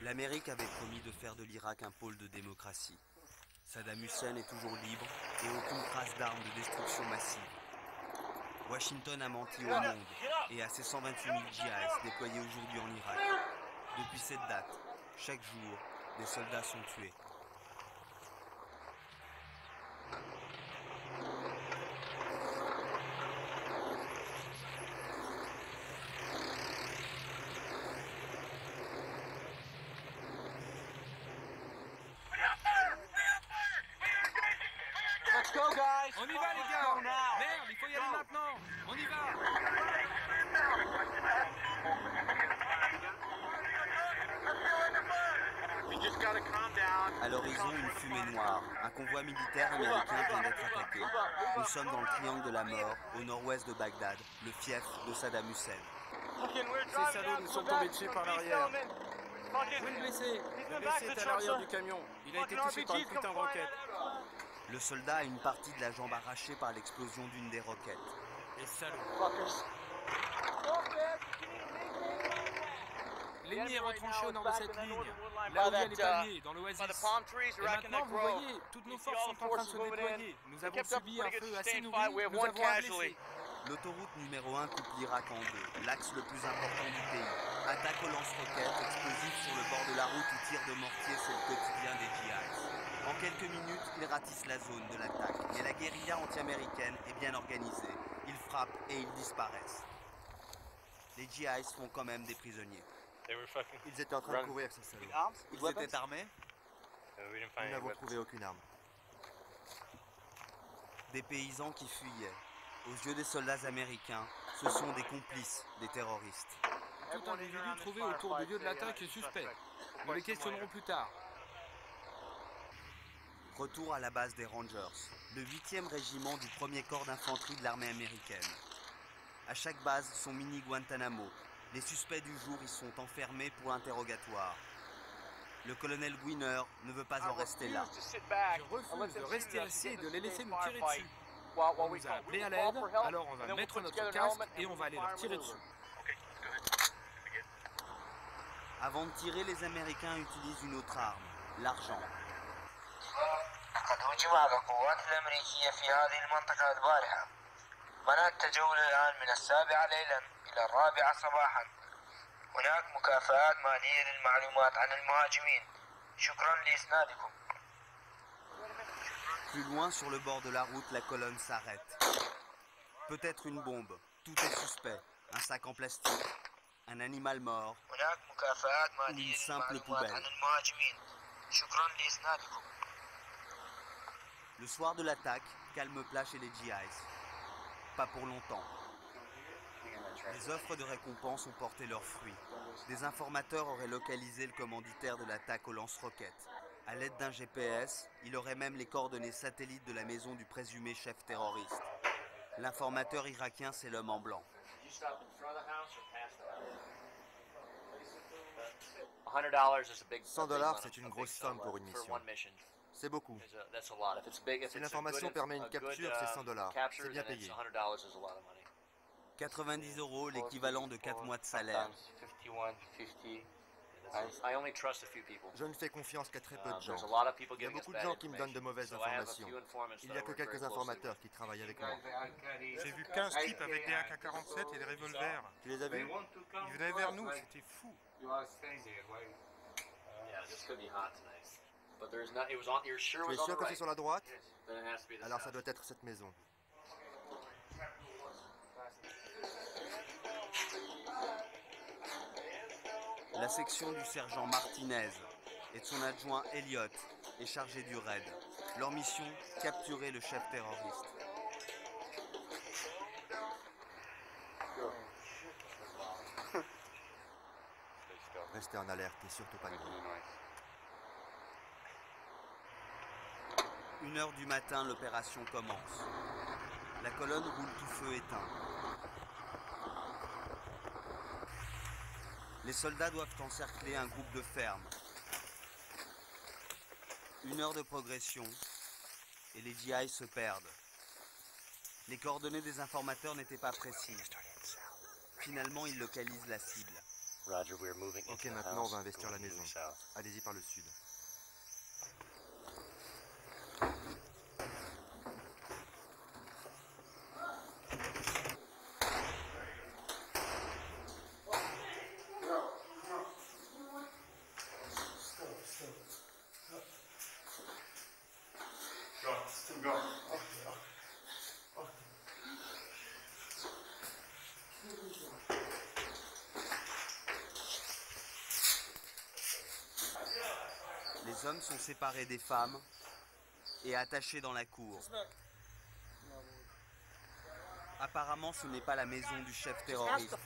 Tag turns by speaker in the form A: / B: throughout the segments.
A: L'Amérique avait promis de faire de l'Irak un pôle de démocratie. Saddam Hussein est toujours libre et aucune trace d'armes de destruction massive. Washington a menti au monde et à ses 128 000 djihadistes déployés aujourd'hui en Irak. Depuis cette date, chaque jour, des soldats sont tués.
B: Let's go, guys!
C: On y va les gars! Merde, il faut y aller maintenant! On y va!
A: À l'horizon, une fumée noire. Un convoi militaire américain vient d'être attaqué. Nous sommes dans le triangle de la mort, au nord-ouest de Bagdad, le fief de Saddam Hussein.
D: Ces salauds nous sont tombés dessus par l'arrière.
C: Où est le blessé?
D: Le blessé est à l'arrière du camion. Il a été touché par une putain de roquette.
A: Le soldat a une partie de la jambe arrachée par l'explosion d'une des roquettes.
C: Les salauds. L'ennemi est retranché au nord de cette ligne, là où il y a les palmiers, dans l'oasis. Et maintenant, vous voyez, toutes nos forces sont en train de se déployer. Nous avons subi un feu assez nourri, nous avons un blessé.
A: L'autoroute numéro 1 coupe l'Irak en deux, l'axe le plus important du pays. Attaque aux lance-roquettes, explosifs sur le bord de la route ou tir de mortier, c'est le quotidien des djihadistes. En quelques minutes, ils ratissent la zone de l'attaque. Mais la guérilla anti-américaine est bien organisée. Ils frappent et ils disparaissent. Les djihadistes font quand même des prisonniers.
D: Ils étaient en train de courir, ces salauds.
A: Ils étaient armés?
D: Nous n'avons trouvé aucune arme.
A: Des paysans qui fuyaient. Aux yeux des soldats américains, ce sont des complices des terroristes.
C: Tout individu trouvé autour du lieu de l'attaque est suspect. Nous les questionnerons plus tard.
A: Retour à la base des Rangers, le 8e régiment du 1er corps d'infanterie de l'armée américaine. À chaque base, son mini Guantanamo. Les suspects du jour y sont enfermés pour interrogatoire. Le colonel Gwinner ne veut pas en rester là.
C: Je refuse de rester assis et de les laisser nous tirer dessus. On nous a appelés à l'aide, alors on va mettre notre casque et on va aller leur tirer dessus.
A: Avant de tirer, les Américains utilisent une autre arme, l'argent.
E: قد هجمت القوات الأمريكية في هذه المنطقة البارحة. منعت التجولة الآن من 7 ليلا إلى 4 صباحا. هناك مكافآت مالية للمعلومات عن المهاجمين. شكرا لإسنادكم.
A: Plus loin, sur le bord de la route, la colonne s'arrête. Peut-être une bombe. Tout est suspect. Un sac en plastique, un animal mort
E: هناك مكافآت
A: ou une
E: مالية
A: simple
E: للمعلومات عن
A: poubelle.
E: المهاجمين. شكرا لإسنادكم.
A: Le soir de l'attaque, calme plat chez les djihadistes. Pas pour longtemps. Les offres de récompense ont porté leurs fruits. Des informateurs auraient localisé le commanditaire de l'attaque aux lance-roquettes. À l'aide d'un GPS, il aurait même les coordonnées satellites de la maison du présumé chef terroriste. L'informateur irakien, c'est l'homme en blanc.
D: $100, c'est une grosse somme pour une mission. C'est beaucoup. Si l'information permet une capture, c'est $100. C'est bien payé.
A: 90 €, l'équivalent de 4 mois de salaire.
D: Je ne fais confiance qu'à très peu de gens. Il y a beaucoup de gens qui me donnent de mauvaises informations. Il n'y a que quelques informateurs qui travaillent avec moi.
F: J'ai vu 15 types avec des AK-47 et des revolvers.
D: Tu les as vus?
F: Ils venaient vers nous, c'était fou.
D: Tu es sûr que c'est sur la droite? Alors ça doit être cette maison.
A: La section du sergent Martinez et de son adjoint Elliott est chargée du raid. Leur mission, capturer le chef terroriste.
D: Restez en alerte et surtout pas de bruit.
A: 1 h du matin, l'opération commence. La colonne roule tout feu éteint. Les soldats doivent encercler un groupe de fermes. 1 heure de progression et les djihadistes se perdent. Les coordonnées des informateurs n'étaient pas précises. Finalement, ils localisent la cible.
D: Ok, maintenant on va investir la maison. Allez-y par le sud.
A: Les hommes sont séparés des femmes et attachés dans la cour. Apparemment, ce n'est pas la maison du chef terroriste.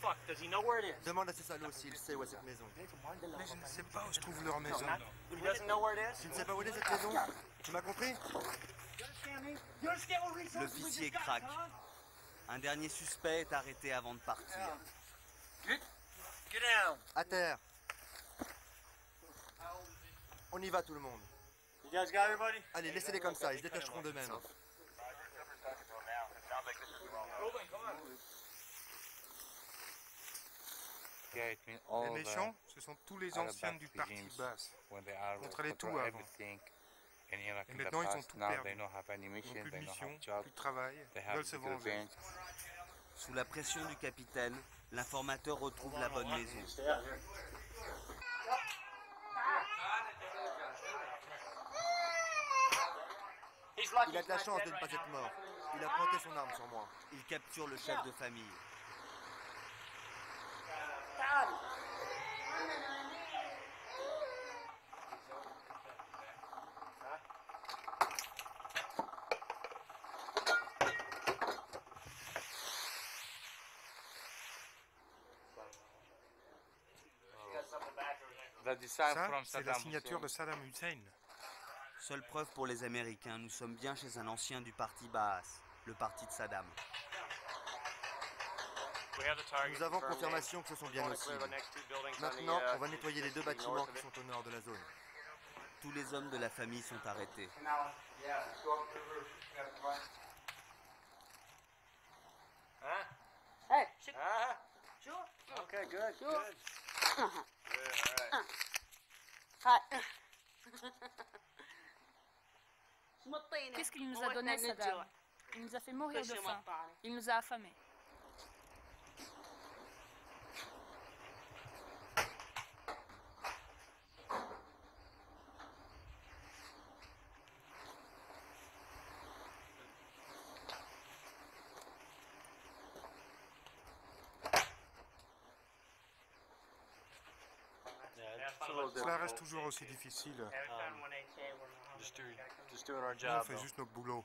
D: Demande à ces salauds s'il sait où est cette maison.
F: Mais je ne sais pas où se trouve leur maison.
D: Tu ne sais pas où est cette maison? Tu m'as compris?
A: L'officier craque. Un dernier suspect est arrêté avant de partir.
D: À terre. On y va tout le monde. Allez, laissez-les comme ça, ils se détacheront d'eux-mêmes.
F: Les méchants, ce sont tous les anciens du parti basse. Contrôlaient tout avant. Et maintenant, ils ont tout perdu. Ils n'ont plus de mission, plus de travail, ils veulent se venger.
A: Sous la pression du capitaine, l'informateur retrouve la bonne maison.
D: Il a de la chance de ne pas être mort. Il a pointé son arme sur moi.
A: Il capture le chef de famille.
F: Ça, c'est la signature de Saddam Hussein.
A: Seule preuve pour les Américains, nous sommes bien chez un ancien du parti Baas, le parti de Saddam.
D: Nous avons confirmation que ce sont bien nos cibles. Maintenant, on va nettoyer les deux bâtiments qui sont au nord de la zone.
A: Tous les hommes de la famille sont arrêtés.
B: Qu'est-ce qu'il nous a donné, Saddam? Il nous a fait mourir de faim. Il nous a affamés.
F: Cela reste toujours aussi difficile. Nous, on fait juste notre boulot.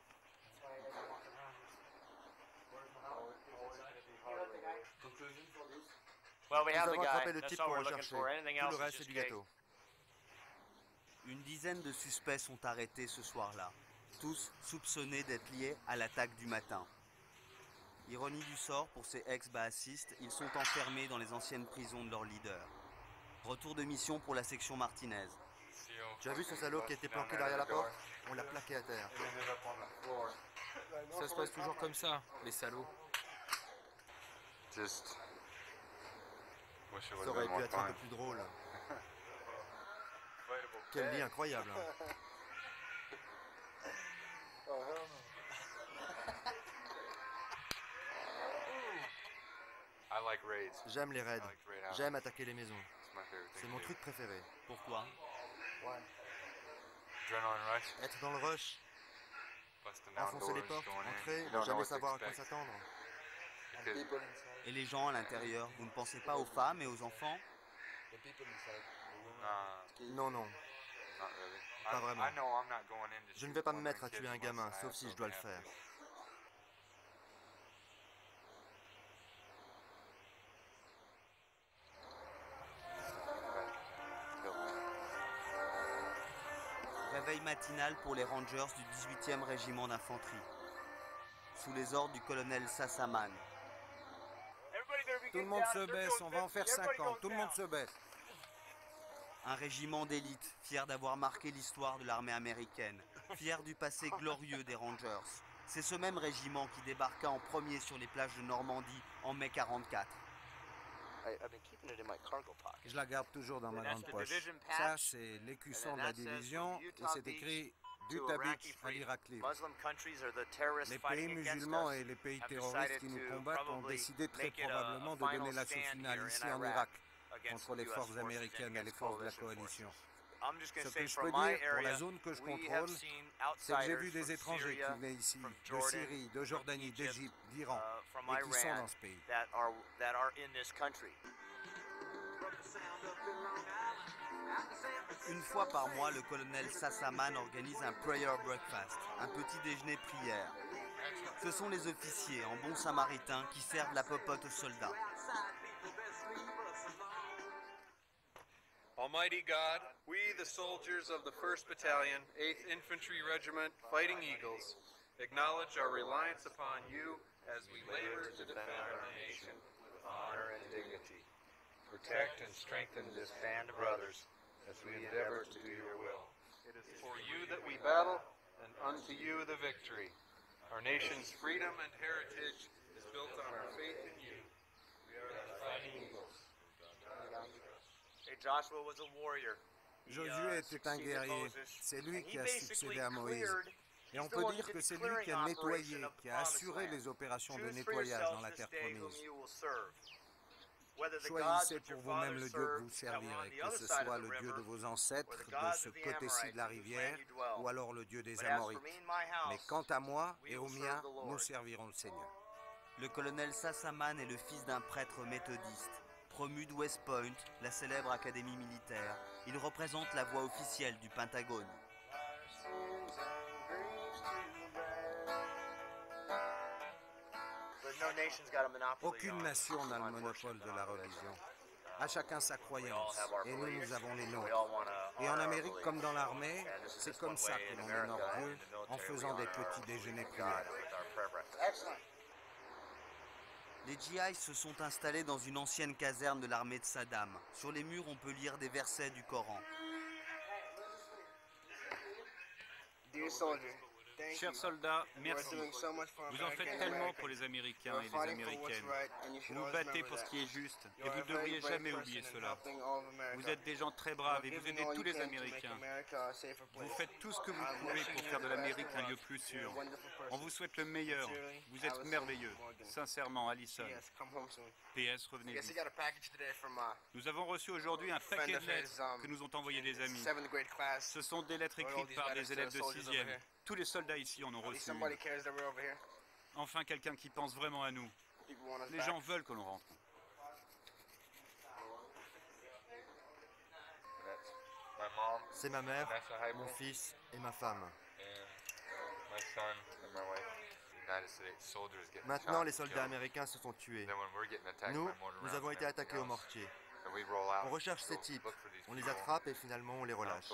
D: Nous avons attrapé le type qu'on recherchait. Tout le reste, c'est du gâteau.
A: Une dizaine de suspects sont arrêtés ce soir-là, tous soupçonnés d'être liés à l'attaque du matin. Ironie du sort, pour ces ex-baasistes, ils sont enfermés dans les anciennes prisons de leur leader. Retour de mission pour la section Martinez.
D: Tu as vu ce salaud qui était planqué derrière la porte? On l'a plaqué à terre.
C: Ça se passe toujours comme ça, les salauds.
D: Ça aurait pu être un peu plus drôle. Quelle vie incroyable. J'aime les raids. J'aime attaquer les maisons. C'est mon truc préféré.
A: Pourquoi?
D: Être dans le rush, enfoncer les portes, entrer, ne jamais savoir à quoi s'attendre.
A: Et les gens à l'intérieur, vous ne pensez pas aux femmes et aux enfants?
D: Non, non. Pas vraiment. Je ne vais pas me mettre à tuer un gamin, sauf si je dois le faire.
A: Réveil matinal pour les Rangers du 18e régiment d'infanterie, sous les ordres du colonel Sassaman.
G: Tout le monde se baisse, on va en faire 50, tout le monde se baisse.
A: Un régiment d'élite, fier d'avoir marqué l'histoire de l'armée américaine, fier du passé glorieux des Rangers. C'est ce même régiment qui débarqua en premier sur les plages de Normandie en mai 44.
G: Je la garde toujours dans ma grande poche. Ça, c'est l'écusson de la division et c'est écrit d'Utah Beach à l'Irak libre. Les pays musulmans et les pays terroristes qui nous combattent ont décidé très probablement de donner l'assaut final ici en Irak contre les forces américaines et les forces de la coalition. Ce que je peux dire pour la zone que je contrôle, c'est que j'ai vu des étrangers qui venaient ici, de Syrie, de Jordanie, d'Égypte, d'Iran, et qui sont dans ce pays.
A: Une fois par mois, le colonel Sassaman organise un prayer breakfast, un petit déjeuner prière. Ce sont les officiers, en bons samaritains, qui servent la popote aux soldats.
H: Almighty God, we, the soldiers of the 1st Battalion, 8th Infantry Regiment, Fighting Eagles, acknowledge our reliance upon you as we labor to defend our nation with honor and dignity. Protect and strengthen this band of brothers as we endeavor to do your will. It is for you that we battle, and unto you the victory. Our nation's freedom and heritage is built on our faith in you. We are the Fighting Eagles.
G: Josué était un guerrier, c'est lui qui a succédé à Moïse. Et on peut dire que c'est lui qui a nettoyé, qui a assuré les opérations de nettoyage dans la terre promise. Choisissez pour vous-même le Dieu que vous servirez, que ce soit le Dieu de vos ancêtres, de ce côté-ci de la rivière, ou alors le Dieu des Amorites. Mais quant à moi et au mien, nous servirons le Seigneur.
A: Le colonel Sassaman est le fils d'un prêtre méthodiste. Promu de West Point, la célèbre académie militaire, il représente la voix officielle du Pentagone.
G: Aucune nation n'a le monopole de la religion. À chacun sa croyance, et nous avons les nôtres. Et en Amérique comme dans l'armée, c'est comme ça que l'on honore Dieu, en faisant des petits déjeuners prières.
A: Les GIs se sont installés dans une ancienne caserne de l'armée de Saddam. Sur les murs, on peut lire des versets du Coran.
I: Chers soldats, merci. Vous en faites tellement pour les Américains et les Américaines. Vous vous battez pour ce qui est juste et vous ne devriez jamais oublier cela. Vous êtes des gens très braves et vous aidez tous les Américains. Vous faites tout ce que vous pouvez pour faire de l'Amérique un lieu plus sûr. On vous souhaite le meilleur. Vous êtes merveilleux. Sincèrement, Allison. PS, revenez vite. Nous avons reçu aujourd'hui un paquet de lettres que nous ont envoyées des amis. Ce sont des lettres écrites par des élèves de 6e. Tous les soldats ici en ont reçu une. Enfin, quelqu'un qui pense vraiment à nous. Les gens veulent que l'on rentre.
D: C'est ma mère, mon fils et ma femme. Maintenant, les soldats américains se sont tués. Nous avons été attaqués au mortier. On recherche ces types, on les attrape et finalement on les relâche.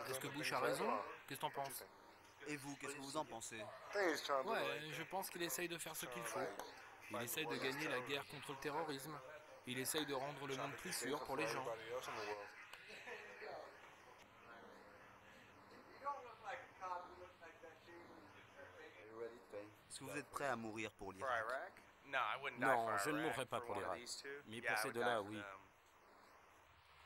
C: Est-ce que Bush a raison? Qu'est-ce que t'en penses?
A: Et vous, qu'est-ce que vous en pensez?
C: Ouais, je pense qu'il essaye de faire ce qu'il faut. Il essaye de gagner la guerre contre le terrorisme. Il essaye de rendre le monde plus sûr pour les gens.
A: Est-ce que vous êtes prêt à mourir pour l'Irak?
C: Non, je ne mourrai pas pour l'Irak. Mais pour ces deux-là, oui.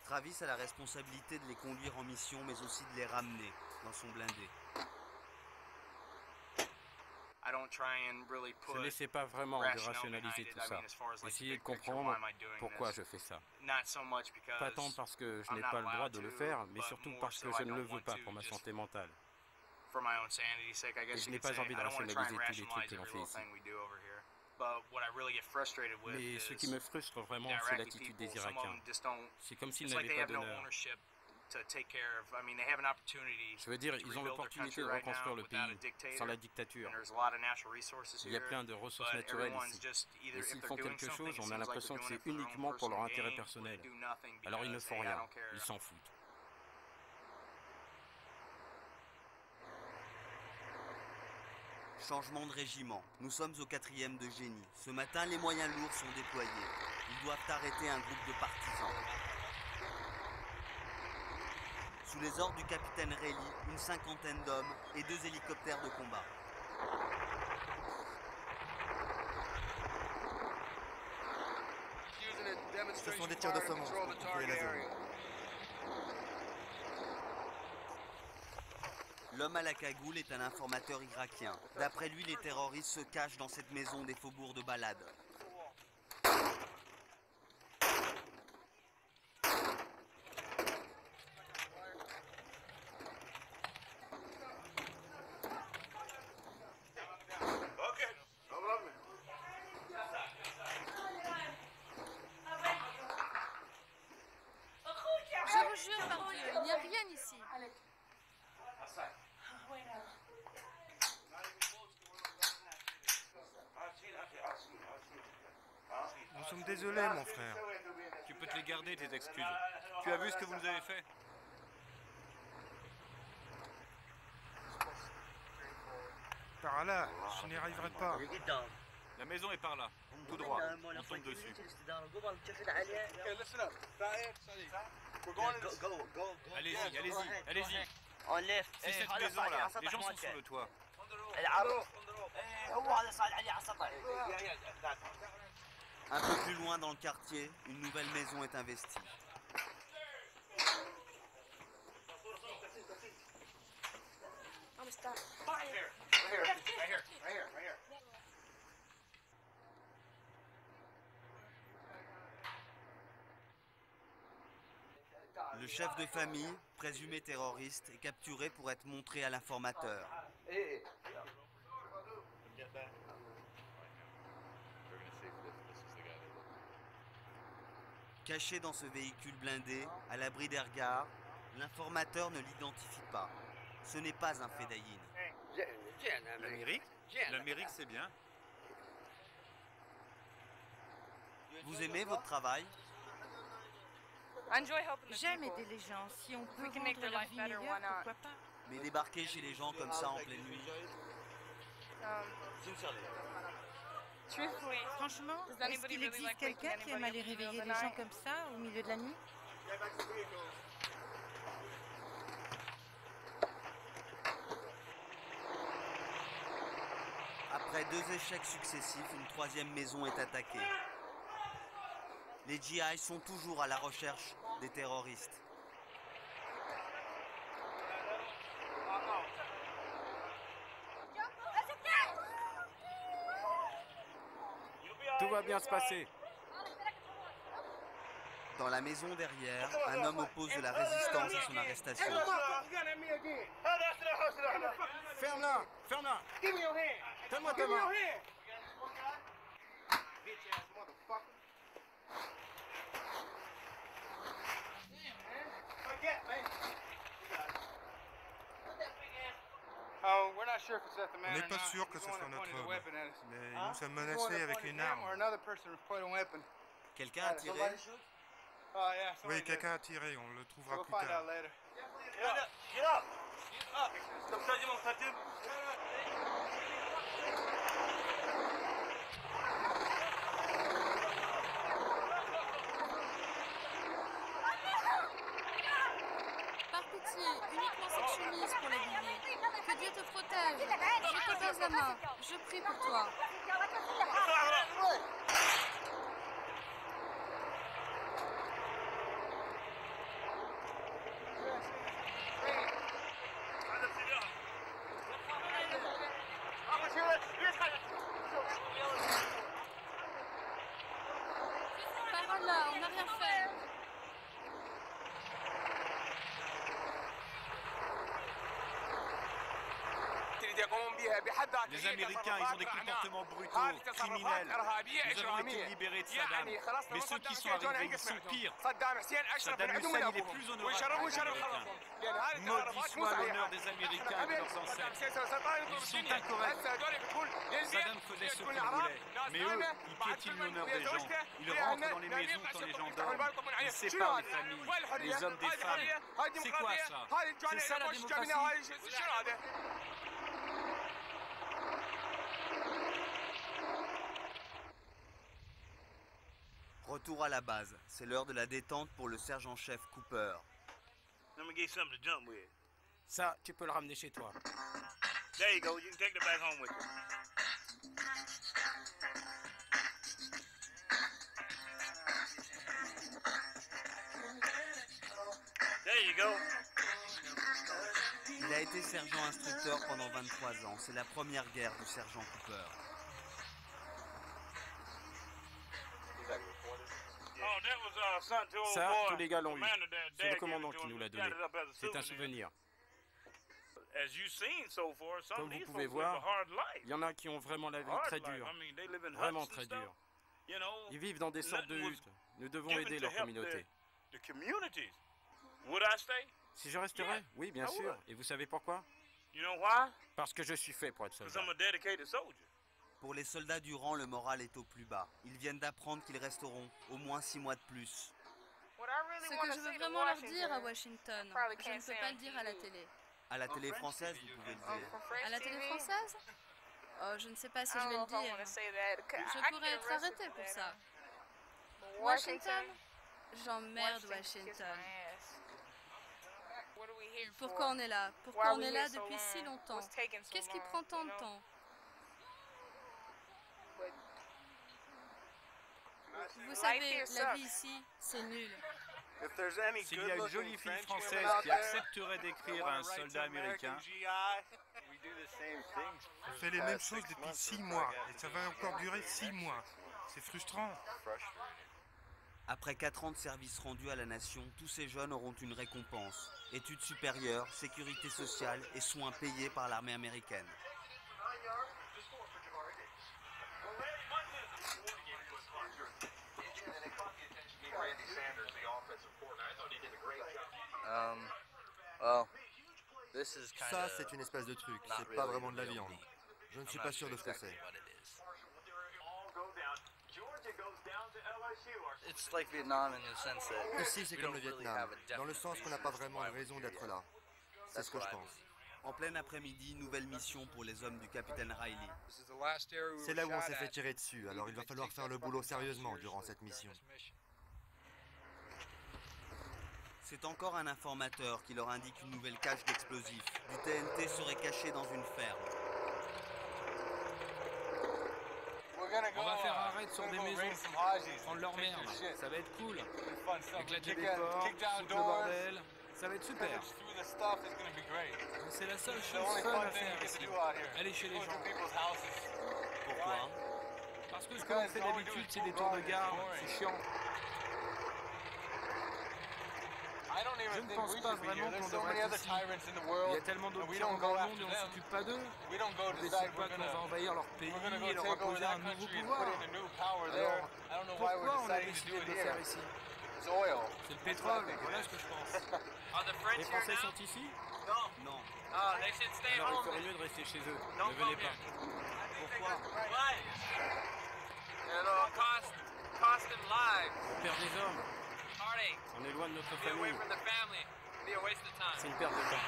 A: Travis a la responsabilité de les conduire en mission, mais aussi de les ramener dans son blindé.
I: Je n'essaie pas vraiment de rationaliser tout ça. Essayez de comprendre pourquoi je fais ça. Pas tant parce que je n'ai pas le droit de le faire, mais surtout parce que je ne le veux pas pour ma santé mentale. Et je n'ai pas envie de rationaliser tous les trucs que l'on fait ici. Mais ce qui me frustre vraiment, c'est l'attitude des Irakiens. C'est comme s'ils n'avaient pas d'honneur. Je veux dire, ils ont l'opportunité de reconstruire le pays sans la dictature. Il y a plein de ressources naturelles ici. Et s'ils font quelque chose, on a l'impression que c'est uniquement pour leur intérêt personnel. Alors ils ne font rien, ils s'en foutent.
A: Changement de régiment. Nous sommes au 4e de génie. Ce matin, les moyens lourds sont déployés. Ils doivent arrêter un groupe de partisans. Sous les ordres du capitaine Reilly, une cinquantaine d'hommes et 2 hélicoptères de combat.
D: Ce sont des tirs de semence pour contrôler la zone.
A: L'homme à la cagoule est un informateur irakien. D'après lui, les terroristes se cachent dans cette maison des faubourgs de Balad.
B: Je vous jure par Dieu, il n'y a rien ici.
F: Nous sommes désolés, mon frère.
I: Tu peux te les garder, tes excuses. Tu as vu ce que vous nous avez fait?
F: Par là, je n'y arriverai pas.
I: La maison est par là, tout droit. On tombe dessus. Allez-y, allez-y, allez-y. C'est cette maison-là. Les gens sont sur le toit.
A: Un peu plus loin dans le quartier, une nouvelle maison est investie. Le chef de famille, présumé terroriste, est capturé pour être montré à l'informateur. Caché dans ce véhicule blindé, à l'abri des regards, l'informateur ne l'identifie pas. Ce n'est pas un Fedayeen.
I: L'Amérique? L'Amérique, c'est bien.
A: Vous aimez votre travail?
J: J'aime aider les gens. Si on peut rendre leur vie meilleure, pourquoi pas?
A: Mais débarquer chez les gens comme ça en pleine nuit...
J: Franchement, est-ce qu'il existe quelqu'un qui aime aller réveiller les gens comme ça, au milieu de la nuit?
A: Après 2 échecs successifs, une 3e maison est attaquée. Les GI sont toujours à la recherche des terroristes.
C: Tout va bien se passer.
A: Dans la maison derrière, un homme oppose de la résistance à son arrestation.
C: Ferme-la, ferme-la. Donne-moi ta main.
F: On n'est pas sûr que ce soit notre homme, mais il nous a menacés avec une arme.
A: Quelqu'un a tiré?
F: Oui, quelqu'un a tiré, on le trouvera plus tard.
B: Par pitié, uniquement cette chemise pour l'habiller. Que Dieu te protège. Je te baise la main. Je prie pour toi. Par là, on n'a rien fait.
I: Les Américains, ils ont des comportements brutaux, criminels. Nous avons été libérés de Saddam. Mais ceux qui sont arrivés, ils sont pires. Saddam Hussein, il est plus honorable que les Américains. Maudit soit l'honneur des Américains et de leurs ancêtres. Ils sont incorrects. Saddam faisait ce qu'il voulait. Mais eux, ils piétinent l'honneur des gens. Ils rentrent dans les maisons quand les gens dorment. Ils séparent les familles, les hommes des femmes. C'est quoi ça? C'est ça la démocratie?
A: Retour à la base, c'est l'heure de la détente pour le sergent-chef Cooper.
C: Ça, tu peux le ramener chez toi.
K: There you go. You can take it back home with you. There you go.
A: Il a été sergent instructeur pendant 23 ans. C'est la première guerre du sergent Cooper.
C: Ça, tous les gars l'ont eu. C'est le commandant qui nous l'a donné. C'est un souvenir. Comme vous pouvez voir, il y en a qui ont vraiment la vie très dure. Vraiment très dure. Ils vivent dans des sortes de huttes. Nous devons aider leur communauté. Si je resterais? Oui, bien sûr. Et vous savez pourquoi? Parce que je suis fait pour être soldat.
A: Pour les soldats du rang, le moral est au plus bas. Ils viennent d'apprendre qu'ils resteront au moins 6 mois de plus.
B: Ce que je veux vraiment leur dire à Washington, je ne peux pas le dire à la télé.
A: À la télé française, vous pouvez le dire.
B: À la télé française? Oh, je ne sais pas si je vais le dire. Je pourrais être arrêtée pour ça. Washington? J'emmerde Washington. Pourquoi on est là? Pourquoi on est là depuis si longtemps? Qu'est-ce qui prend tant de temps? Vous savez, la vie ici, c'est nul.
I: S'il y a une jolie fille française qui accepterait d'écrire à un soldat américain,
F: On fait les mêmes choses depuis 6 mois et ça va encore durer 6 mois. C'est frustrant.
A: Après 4 ans de service rendu à la nation, tous ces jeunes auront une récompense. Études supérieures, sécurité sociale et soins payés par l'armée américaine.
D: Ça, c'est une espèce de truc. C'est pas vraiment de la viande. Je ne suis pas sûr de ce que c'est. Ici, c'est comme le Vietnam, dans le sens qu'on n'a pas vraiment de raison d'être là. C'est ce que je pense.
A: En plein après-midi, nouvelle mission pour les hommes du capitaine Riley.
D: C'est là où on s'est fait tirer dessus, alors il va falloir faire le boulot sérieusement durant cette mission.
A: C'est encore un informateur qui leur indique une nouvelle cache d'explosifs. Du TNT serait caché dans une ferme.
C: On va faire un raid sur des maisons, prendre leur merde. Ça va être cool. Éclater des portes, foutre le bordel. Ça va être super. C'est la seule chose fun à faire ici. Aller chez les gens.
A: Pourquoi?
C: Parce que ce que l'on fait d'habitude, c'est des tours de garde. C'est chiant. Je ne pense pas vraiment qu'on devrait être ici. Il y a tellement d'autres tyrans dans le monde et on ne s'occupe pas d'eux. On ne décide pas qu'on va envahir leur pays et leur imposer un nouveau pouvoir. Alors, pourquoi on a décidé de le faire ici? C'est le pétrole, voilà ce que je pense. Les Français sont ici?
A: Non.
C: Alors il ferait mieux de rester chez eux. Ne venez pas.
A: Pourquoi?
C: On perd des hommes. On est loin de notre famille. C'est une perte de temps.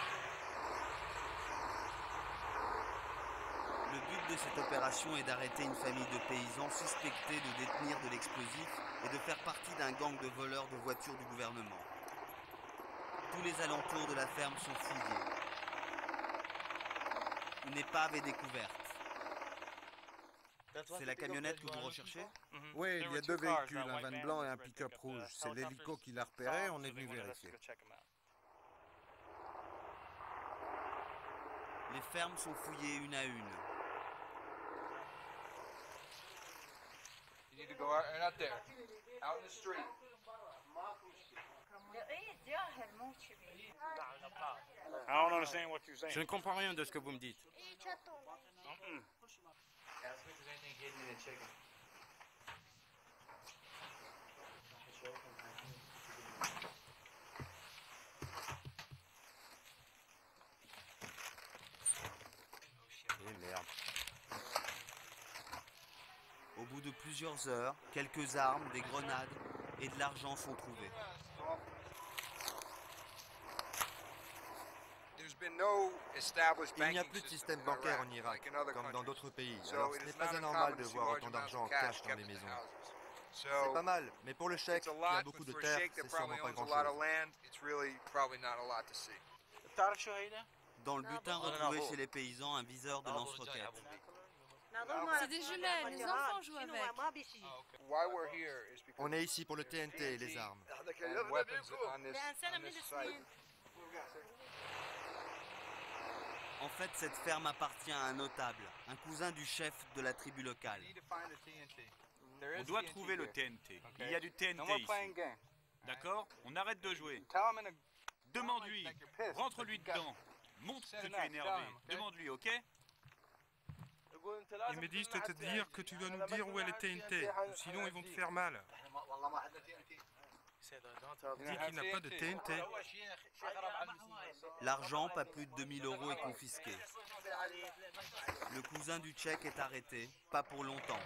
A: Le but de cette opération est d'arrêter une famille de paysans suspectés de détenir de l'explosif et de faire partie d'un gang de voleurs de voitures du gouvernement. Tous les alentours de la ferme sont fouillés. Une épave est découverte. C'est la camionnette que vous recherchez?
G: Oui, il y a 2 véhicules, un van blanc et un pick-up rouge. C'est l'hélico qui l'a repéré, on est venu vérifier.
A: Les fermes sont fouillées une à une.
C: Je ne comprends rien de ce que vous me dites. Eh merde.
A: Au bout de plusieurs heures, quelques armes, des grenades et de l'argent sont trouvés.
D: Il n'y a plus de système bancaire en Irak, comme dans d'autres pays, alors ce n'est pas anormal de voir autant d'argent en cash dans les maisons. C'est pas mal, mais pour le Tchèque, qui a beaucoup de terre, c'est sûrement pas grand-chose.
A: Dans le butin retrouvé chez les paysans, un viseur de lance-roquettes.
B: C'est des jumelles, les enfants jouent avec.
D: On est ici pour le TNT et les armes.
A: En fait, cette ferme appartient à un notable, un cousin du chef de la tribu locale.
I: On doit trouver le TNT. Il y a du TNT ici. D'accord? On arrête de jouer. Demande-lui. Rentre-lui dedans. Montre que tu es énervé. Demande-lui, ok?
F: Ils me disent de te dire que tu dois nous dire où est le TNT, sinon ils vont te faire mal. Dis qu'il n'a pas de TNT.
A: L'argent, pas plus de 2000 € est confisqué. Le cousin du Tchèque est arrêté, pas pour longtemps.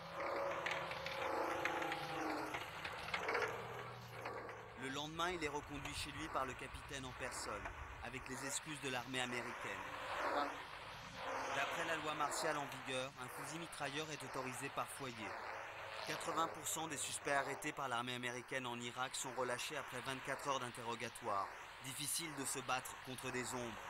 A: Le lendemain, il est reconduit chez lui par le capitaine en personne, avec les excuses de l'armée américaine. D'après la loi martiale en vigueur, un fusil mitrailleur est autorisé par foyer. 80% des suspects arrêtés par l'armée américaine en Irak sont relâchés après 24 heures d'interrogatoire. Difficile de se battre contre des ombres.